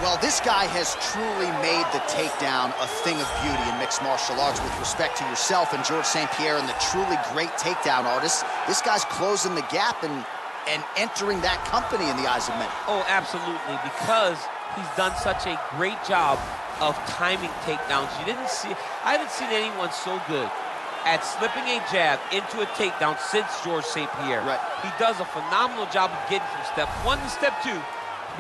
Well, this guy has truly made the takedown a thing of beauty in mixed martial arts. With respect to yourself and George St. Pierre and the truly great takedown artists, this guy's closing the gap and entering that company in the eyes of many. Oh, absolutely, because he's done such a great job of timing takedowns. I haven't seen anyone so good at slipping a jab into a takedown since George St. Pierre. Right. He does a phenomenal job of getting from step 1 to step 2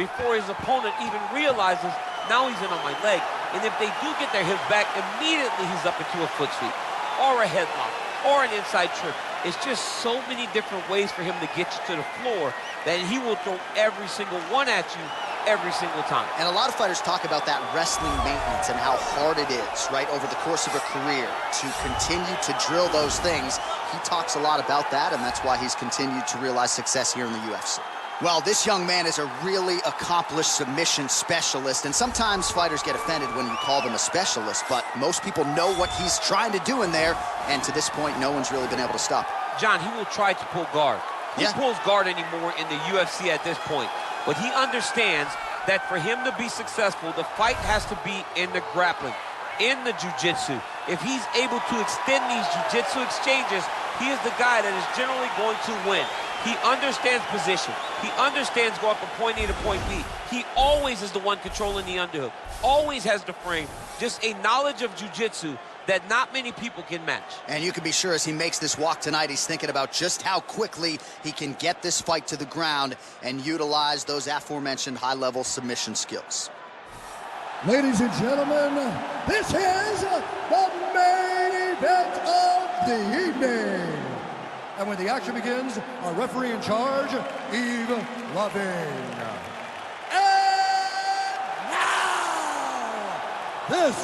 before his opponent even realizes now he's in on my leg. And if they do get their hips back, immediately he's up into a foot sweep or a headlock or an inside trip. It's just so many different ways for him to get you to the floor that he will throw every single one at you every single time. And a lot of fighters talk about that wrestling maintenance and how hard it is, right, over the course of a career to continue to drill those things. He talks a lot about that, and that's why he's continued to realize success here in the UFC. Well, this young man is a really accomplished submission specialist, and sometimes fighters get offended when you call them a specialist, but most people know what he's trying to do in there, and to this point, no one's really been able to stop him. John, he will try to pull guard. He pulls guard anymore in the UFC at this point, but he understands that for him to be successful, the fight has to be in the grappling, in the jiu-jitsu. If he's able to extend these jiu-jitsu exchanges, he is the guy that is generally going to win. He understands position. He understands going from point A to point B. He always is the one controlling the underhook. Always has the frame. Just a knowledge of jiu-jitsu that not many people can match. And you can be sure as he makes this walk tonight, he's thinking about just how quickly he can get this fight to the ground and utilize those aforementioned high-level submission skills. Ladies and gentlemen, this is the main event of the evening. And when the action begins, our referee in charge, Yves Loving. And now, this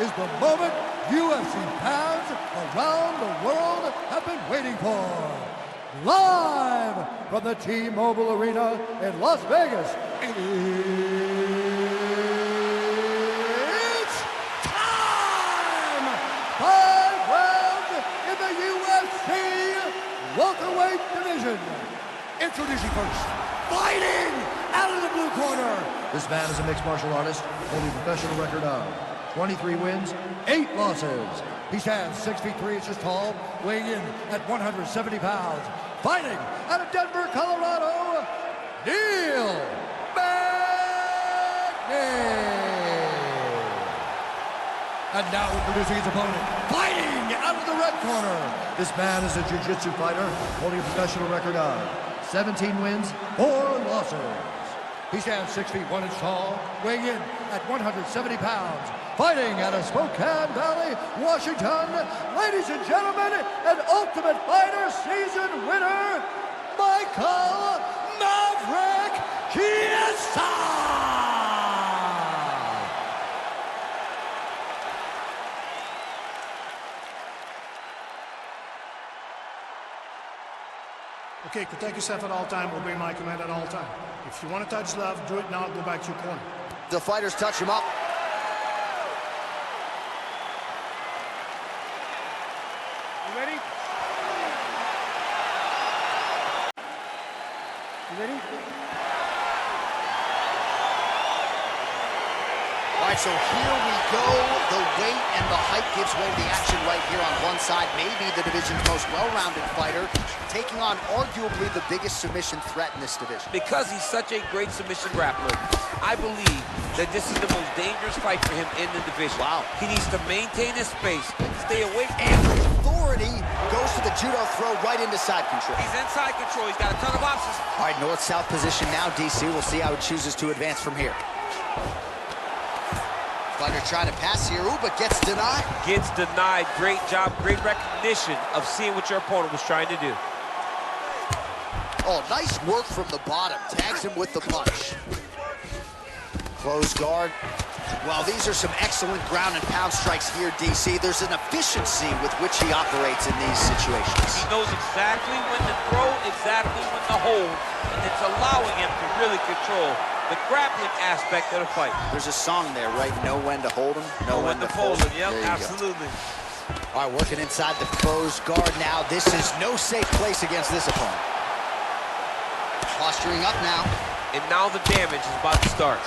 is the moment UFC fans around the world have been waiting for. Live from the T-Mobile Arena in Las Vegas, it's time! 5 rounds in the UFC welterweight division. Introducing first, fighting out of the blue corner. This man is a mixed martial artist, holding a professional record of 23 wins, 8 losses. He stands 6 feet 3 inches tall, weighing in at 170 pounds. Fighting out of Denver, Colorado, Neil Magny. And now introducing his opponent, fighting out of the red corner. This man is a jiu-jitsu fighter, holding a professional record of 17 wins, 4 losses. He stands 6 feet 1 inch tall, weighing in at 170 pounds. Fighting out of Spokane Valley, Washington, ladies and gentlemen, an Ultimate Fighter season winner, Michael Maverick Chiesa! Okay, protect yourself at all time, obey my command at all time. If you want to touch love, do it now, go back to your corner. The fighters touch him up. You ready? You ready? All right, so here we go. The weight and the height gives way to the action right here on one side. Maybe the division's most well-rounded fighter, taking on arguably the biggest submission threat in this division. Because he's such a great submission grappler, I believe that this is the most dangerous fight for him in the division. Wow. He needs to maintain his space, stay away from And authority goes to the judo throw right into side control. He's inside control. He's got a ton of options. All right, north-south position now, DC. We'll see how he chooses to advance from here. Fighter trying to pass here, ooh, but gets denied. Gets denied. Great job, great recognition of seeing what your opponent was trying to do. Oh, nice work from the bottom. Tags him with the punch. Closed guard. Well, these are some excellent ground and pound strikes here, DC. There's an efficiency with which he operates in these situations. He knows exactly when to throw, exactly when to hold, and it's allowing him to really control the grappling aspect of the fight. There's a song there, right? Know when to hold him, know when to fold him. Yep, absolutely. All right, working inside the closed guard now. This is no safe place against this opponent. Posturing up now. And now the damage is about to start.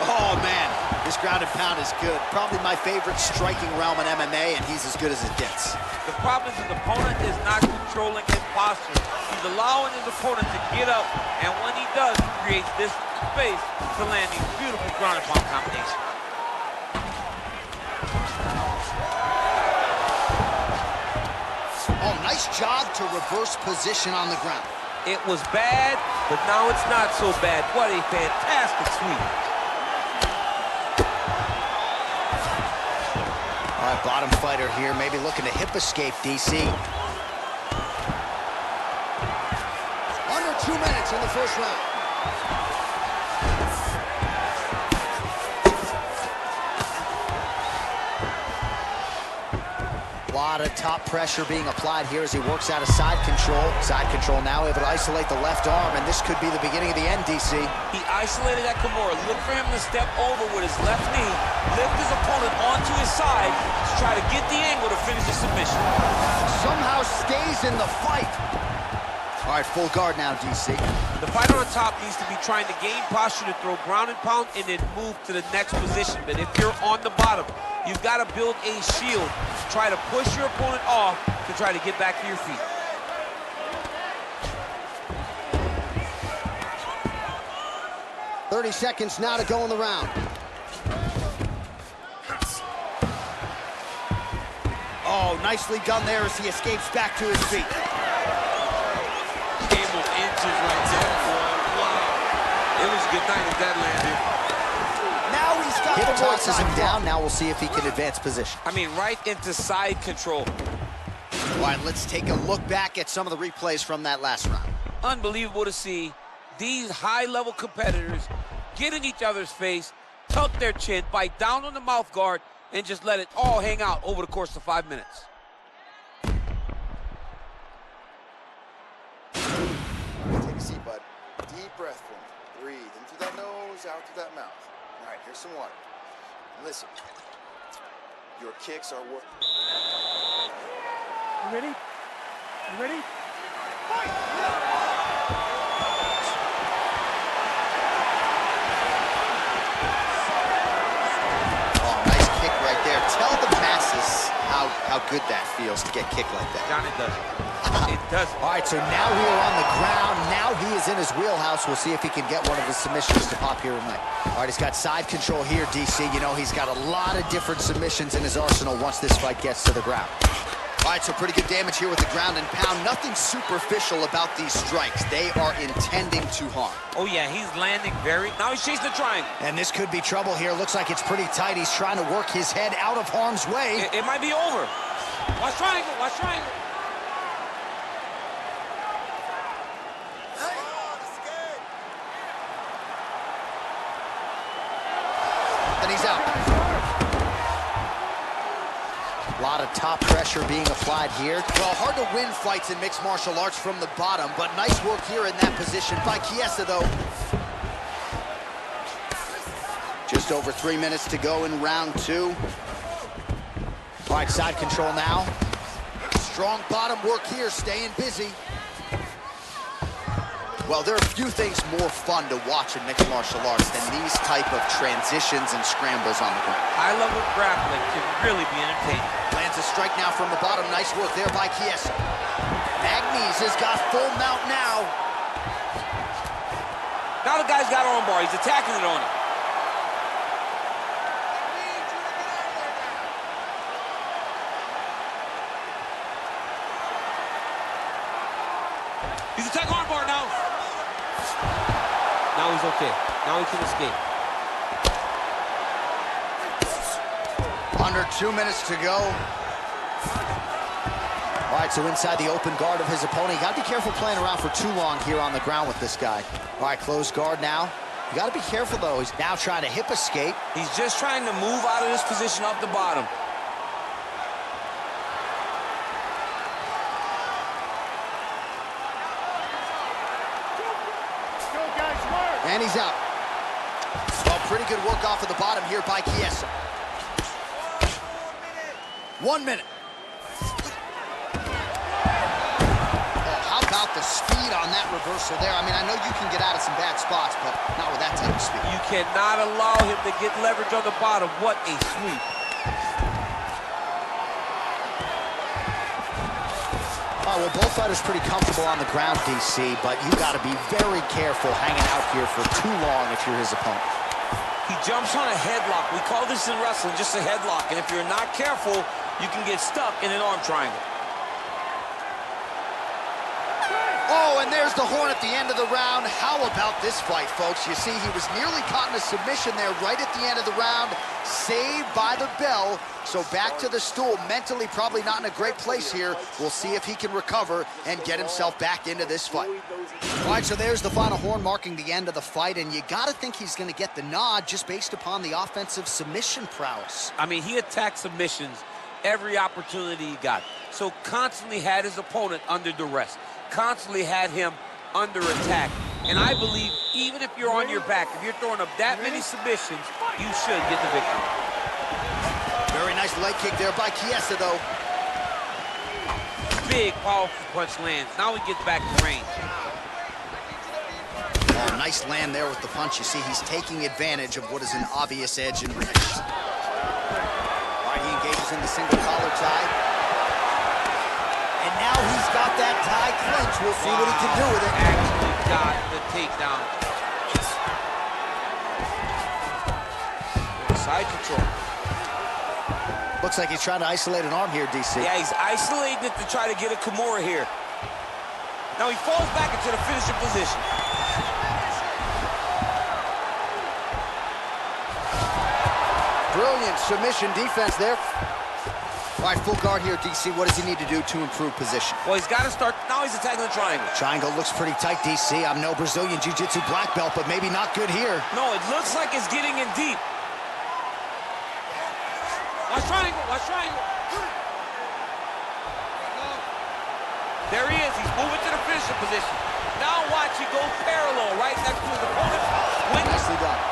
Oh, man, this ground and pound is good. Probably my favorite striking realm in MMA, and he's as good as it gets. The problem is his opponent is not controlling his posture. He's allowing his opponent to get up, and when he does, he creates this space to land these beautiful ground and pound combinations. Oh, nice job to reverse position on the ground. It was bad, but now it's not so bad. What a fantastic sweep. All right, bottom fighter here, maybe looking to hip escape, DC. Under 2 minutes in the first round. A lot of top pressure being applied here as he works out of side control. Side control now able to isolate the left arm, and this could be the beginning of the end, DC. He isolated that Kimura. Look for him to step over with his left knee, lift his opponent onto his side to try to get the angle to finish the submission. Somehow stays in the fight. All right, full guard now, DC. The fighter on top needs to be trying to gain posture to throw ground and pound and then move to the next position. But if you're on the bottom, you've got to build a shield. Try to push your opponent off to try to get back to your feet. .30 seconds now to go in the round. Oh, nicely done there as he escapes back to his feet. Game of inches right there, boy. Wow. It was a good night if that landed. Now he's got the tosses him down. Now we'll see if he can advance position. I mean, right into side control. All right, let's take a look back at some of the replays from that last round. Unbelievable to see these high-level competitors get in each other's face, tuck their chin, bite down on the mouth guard, and just let it all hang out over the course of 5 minutes. Take a seat, bud. Deep breath for me. Breathe in through that nose, out through that mouth. All right, here's some water. Listen, your kicks are worth. You ready? You ready? Fight! Tell the masses how good that feels to get kicked like that. John, it does. It does. All right, so now we are on the ground. Now he is in his wheelhouse. We'll see if he can get one of his submissions to pop here tonight. All right, he's got side control here, DC. You know, he's got a lot of different submissions in his arsenal once this fight gets to the ground. All right, so pretty good damage here with the ground and pound. Nothing superficial about these strikes. They are intending to harm. Oh, yeah, he's landing very... Now he's chasing the triangle. And this could be trouble here. Looks like it's pretty tight. He's trying to work his head out of harm's way. It might be over. Watch triangle, watch triangle. And he's out. A lot of top pressure being applied here. Well, hard to win fights in mixed martial arts from the bottom, but nice work here in that position by Chiesa, though. Just over 3 minutes to go in round 2. All right, side control now. Strong bottom work here, staying busy. Well, there are few things more fun to watch in mixed martial arts than these type of transitions and scrambles on the ground. High-level grappling can really be entertaining. Lands a strike now from the bottom. Nice work there by Chiesa. Magny's has got full mount now. Now the guy's got arm bar. He's attacking it on him. He's attacking arm bar now. Now he's okay. Now he can escape. Under 2 minutes to go. All right, so inside the open guard of his opponent. You got to be careful playing around for too long here on the ground with this guy. All right, closed guard now. You got to be careful, though. He's now trying to hip escape. He's just trying to move out of this position off the bottom. And he's out. Well, pretty good work off of the bottom here by Chiesa. 1 minute. Oh, how about the speed on on that reversal there. I mean, I know you can get out of some bad spots, but not with that type of speed. You cannot allow him to get leverage on the bottom. What a sweep. All right, well, both fighters pretty comfortable on the ground, DC, but you got to be very careful hanging out here for too long if you're his opponent. He jumps on a headlock. We call this in wrestling just a headlock, and if you're not careful, you can get stuck in an arm triangle. Oh, and there's the horn at the end of the round. How about this fight, folks? You see, he was nearly caught in a submission there right at the end of the round. Saved by the bell. So back to the stool. Mentally probably not in a great place here. We'll see if he can recover and get himself back into this fight. All right, so there's the final horn marking the end of the fight, and you got to think he's going to get the nod just based upon the offensive submission prowess. I mean, he attacked submissions every opportunity he got. So constantly had his opponent under duress. Constantly had him under attack. And I believe even if you're on your back, if you're throwing up that many submissions, you should get the victory. Very nice leg kick there by Chiesa, though. Big, powerful punch lands. Now he gets back to range. Oh, nice land there with the punch. You see, he's taking advantage of what is an obvious edge in range. All right, he engages in the single collar tie. And now he's got that tie clinch. We'll see what he can do with it. Actually got the takedown. Side control. Looks like he's trying to isolate an arm here, DC. Yeah, he's isolating it to try to get a Kimura here. Now he falls back into the finishing position. Brilliant submission defense there. All right, full guard here, DC. What does he need to do to improve position? Well, he's got to start. Now he's attacking the triangle. Triangle looks pretty tight, DC. I'm no Brazilian Jiu-Jitsu black belt, but maybe not good here. No, it looks like it's getting in deep. Watch triangle, watch triangle. There he is. He's moving to the finishing position. Now watch, he goes parallel right next to his opponent. Nicely done.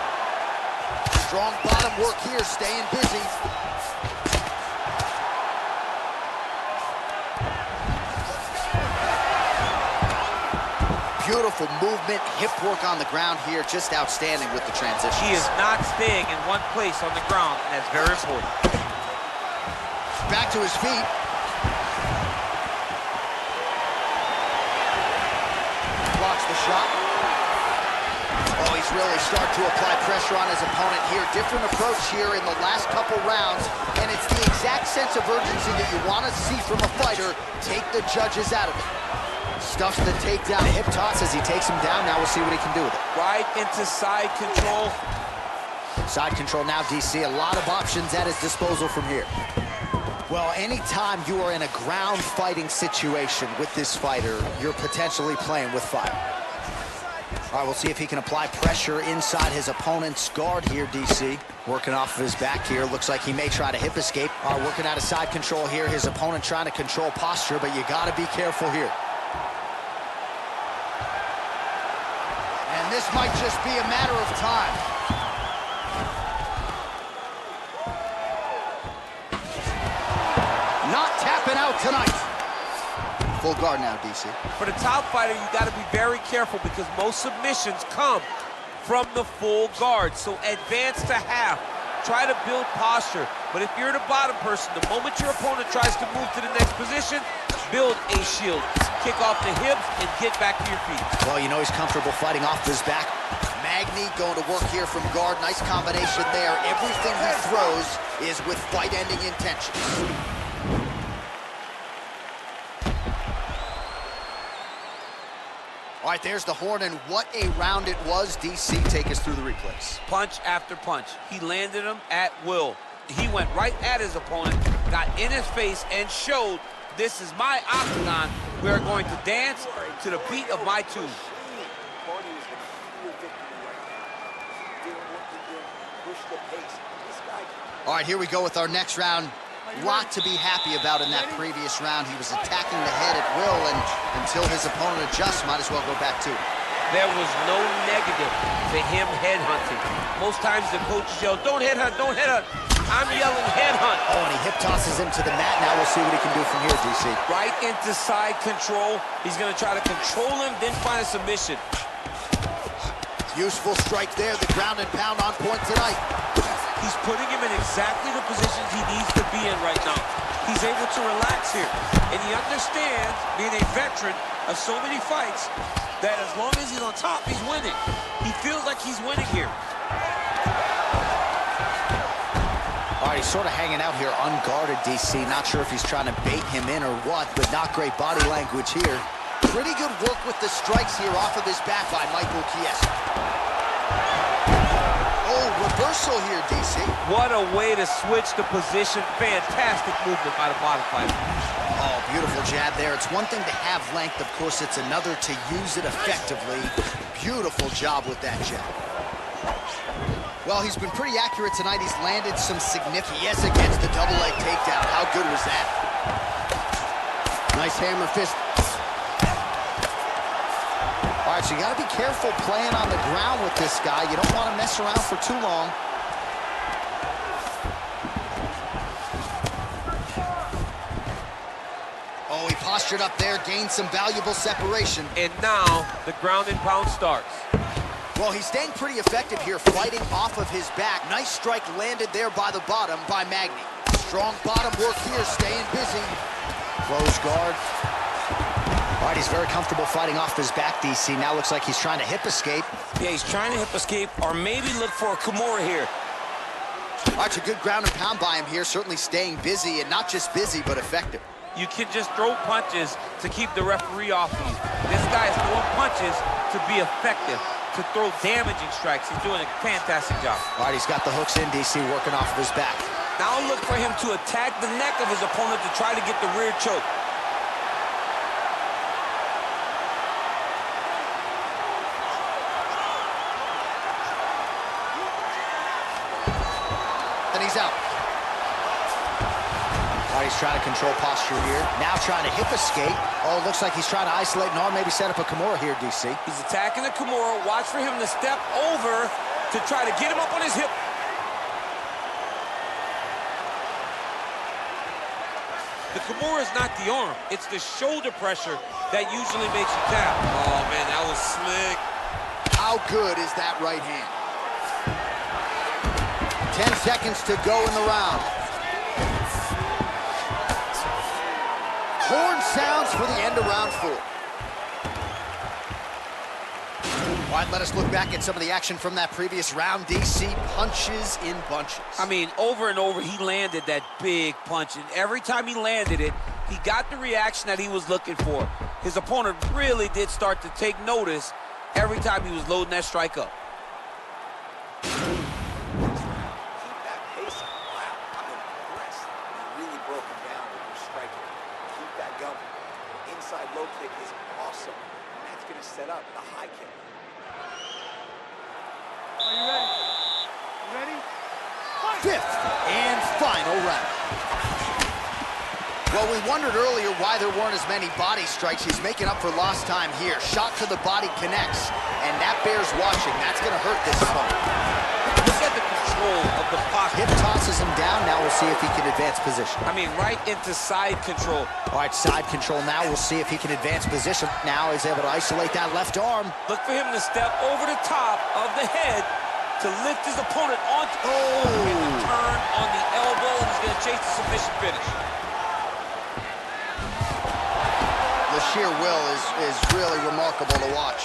Strong bottom work here, staying busy. Beautiful movement, hip work on the ground here, just outstanding with the transition. He is not staying in one place on the ground, and that's very important. Back to his feet. Blocks the shot. Oh, he's really starting to apply pressure on his opponent here. Different approach here in the last couple rounds, and it's the exact sense of urgency that you want to see from a fighter. Take the judges out of it. Stuffs the takedown, hip toss as he takes him down. Now we'll see what he can do with it. Right into side control. Side control now, DC. A lot of options at his disposal from here. Well, anytime you are in a ground fighting situation with this fighter, you're potentially playing with fire. All right, we'll see if he can apply pressure inside his opponent's guard here, DC. Working off of his back here. Looks like he may try to hip escape. All right, working out of side control here. His opponent trying to control posture, but you got to be careful here. And this might just be a matter of time. Not tapping out tonight. Full guard now, DC. For the top fighter, you got to be very careful because most submissions come from the full guard. So advance to half. Try to build posture. But if you're the bottom person, the moment your opponent tries to move to the next position, build a shield. Kick off the hips and get back to your feet. Well, you know he's comfortable fighting off his back. Magny going to work here from guard. Nice combination there. Everything he throws is with fight-ending intentions. All right, there's the horn, and what a round it was. DC, take us through the replays. Punch after punch. He landed him at will. He went right at his opponent, got in his face, and showed this is my octagon. We are going to dance to the beat of my tune. All right, here we go with our next round. Lot to be happy about in that previous round. He was attacking the head at will, and until his opponent adjusts, might as well go back to it. There was no negative to him headhunting. Most times the coaches yell, don't headhunt, don't headhunt. I'm yelling headhunt. Oh, and he hip tosses him to the mat. Now we'll see what he can do from here, DC. Right into side control. He's going to try to control him, then find a submission. Useful strike there. The ground and pound on point tonight. He's putting him in exactly the positions he needs to be in right now. He's able to relax here. And he understands, being a veteran of so many fights, that as long as he's on top, he's winning. He feels like he's winning here. All right, he's sort of hanging out here unguarded, DC. Not sure if he's trying to bait him in or what, but not great body language here. Pretty good work with the strikes here off of his back by Michael Chiesa. Oh, reversal here, DC. What a way to switch the position. Fantastic movement by the bottom fighter. Oh, beautiful jab there. It's one thing to have length. Of course, it's another to use it effectively. Beautiful job with that jab. Well, he's been pretty accurate tonight. He's landed some significant... Yes, against the double leg takedown. How good was that? Nice hammer fist. All right, so you got to be careful playing on the ground with this guy. You don't want to mess around for too long. Oh, he postured up there, gained some valuable separation. And now the ground and pound starts. Well, he's staying pretty effective here, fighting off of his back. Nice strike landed there by the bottom by Magny. Strong bottom work here, staying busy. Close guard. All right, he's very comfortable fighting off his back, DC. Now looks like he's trying to hip escape. Yeah, he's trying to hip escape or maybe look for a Kimura here. All right, it's a good ground and pound by him here, certainly staying busy, and not just busy, but effective. You can just throw punches to keep the referee off you. This guy is throwing punches to be effective, to throw damaging strikes. He's doing a fantastic job. All right, he's got the hooks in, DC, working off of his back. Now look for him to attack the neck of his opponent to try to get the rear choke. Then he's out. All right, he's trying to control posture here. Now trying to hip escape. Oh, it looks like he's trying to isolate an arm, maybe set up a Kimura here, DC. He's attacking the Kimura. Watch for him to step over to try to get him up on his hip. The Kimura is not the arm. It's the shoulder pressure that usually makes you tap. Oh, man, that was slick. How good is that right hand? 10 seconds to go in the round. Horn sounds for the end of round 4. All right, let us look back at some of the action from that previous round. DC punches in bunches. I mean, over and over, he landed that big punch, and every time he landed it, he got the reaction that he was looking for. His opponent really did start to take notice every time he was loading that strike up. Low kick is awesome. That's going to set up the high kick. Are you ready? You ready? Fifth and final round. Well, we wondered earlier why there weren't as many body strikes. He's making up for lost time here. Shot to the body connects, and that bears watching. That's going to hurt this opponent. Look at the control of the pocket. Hip tosses him down. Now we'll see if he can advance position. I mean, right into side control. All right, side control now. We'll see if he can advance position. Now he's able to isolate that left arm. Look for him to step over the top of the head to lift his opponent onto turn on the elbow, and he's going to chase the submission finish. The sheer will is really remarkable to watch.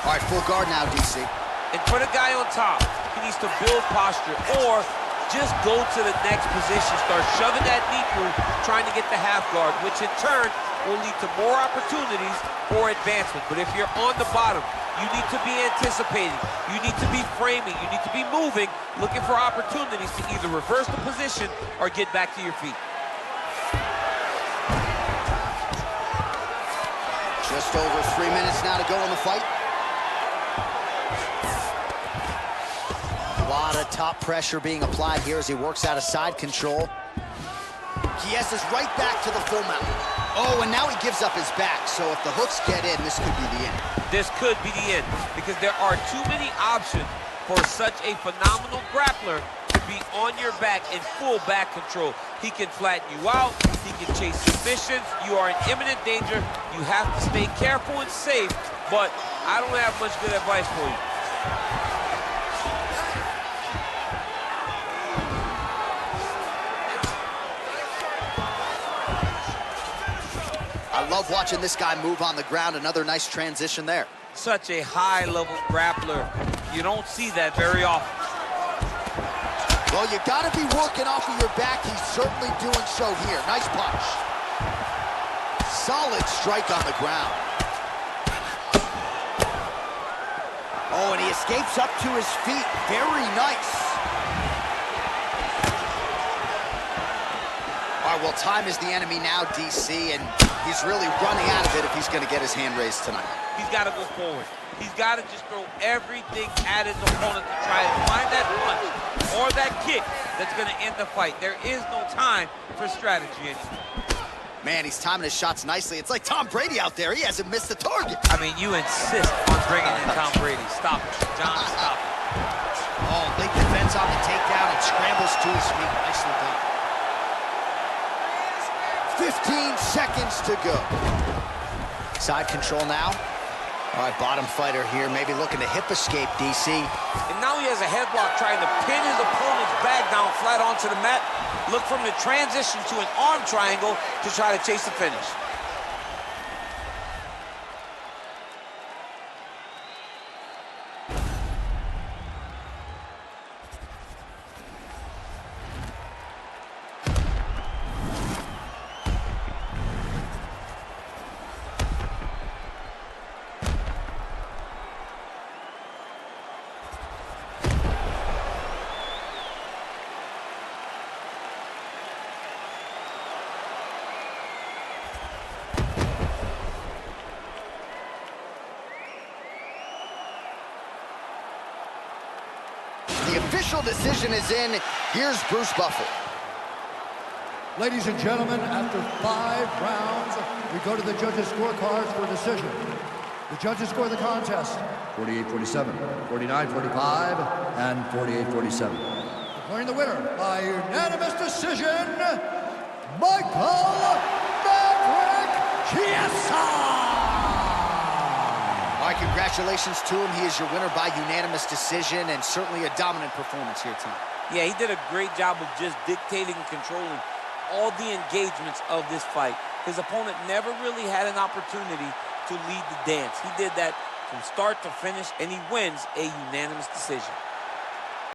All right, full guard now, DC. And for the guy on top, he needs to build posture or just go to the next position. Start shoving that knee through, trying to get the half guard, which in turn will lead to more opportunities for advancement. But if you're on the bottom, you need to be anticipating. You need to be framing. You need to be moving, looking for opportunities to either reverse the position or get back to your feet. Just over 3 minutes now to go in the fight. A lot of top pressure being applied here as he works out of side control. Chiesa's right back to the full mount. Oh, and now he gives up his back. So if the hooks get in, this could be the end. This could be the end because there are too many options for such a phenomenal grappler to be on your back in full back control. He can flatten you out. He can chase submissions. You are in imminent danger. You have to stay careful and safe, but I don't have much good advice for you. I love watching this guy move on the ground. Another nice transition there. Such a high-level grappler. You don't see that very often. Well, you got to be working off of your back. He's certainly doing so here. Nice punch. Solid strike on the ground. Oh, and he escapes up to his feet. Very nice. All right, well, time is the enemy now, DC, and he's really running out of it if he's going to get his hand raised tonight. He's got to go forward. He's got to just throw everything at his opponent to try to find that punch or that kick that's going to end the fight. There is no time for strategy anymore. Man, he's timing his shots nicely. It's like Tom Brady out there. He hasn't missed a target. I mean, you insist on bringing in Tom Brady. Stop it, John, stop it. Oh, big defense on the takedown and scrambles to his feet. Nicely done. 15 seconds to go. Side control now. All right, bottom fighter here, maybe looking to hip escape, DC. And now he has a head block trying to pin his opponent's back down flat onto the mat. Look from the transition to an arm triangle to try to chase the finish. The official decision is in. Here's Bruce Buffer. Ladies and gentlemen, after 5 rounds, we go to the judges' scorecards for decision. The judges score the contest 48-47, 49-45, and 48-47. Declaring the winner by unanimous decision, Michael Chiesa! All right, congratulations to him. He is your winner by unanimous decision and certainly a dominant performance here tonight. Yeah, he did a great job of just dictating and controlling all the engagements of this fight. His opponent never really had an opportunity to lead the dance. He did that from start to finish, and he wins a unanimous decision.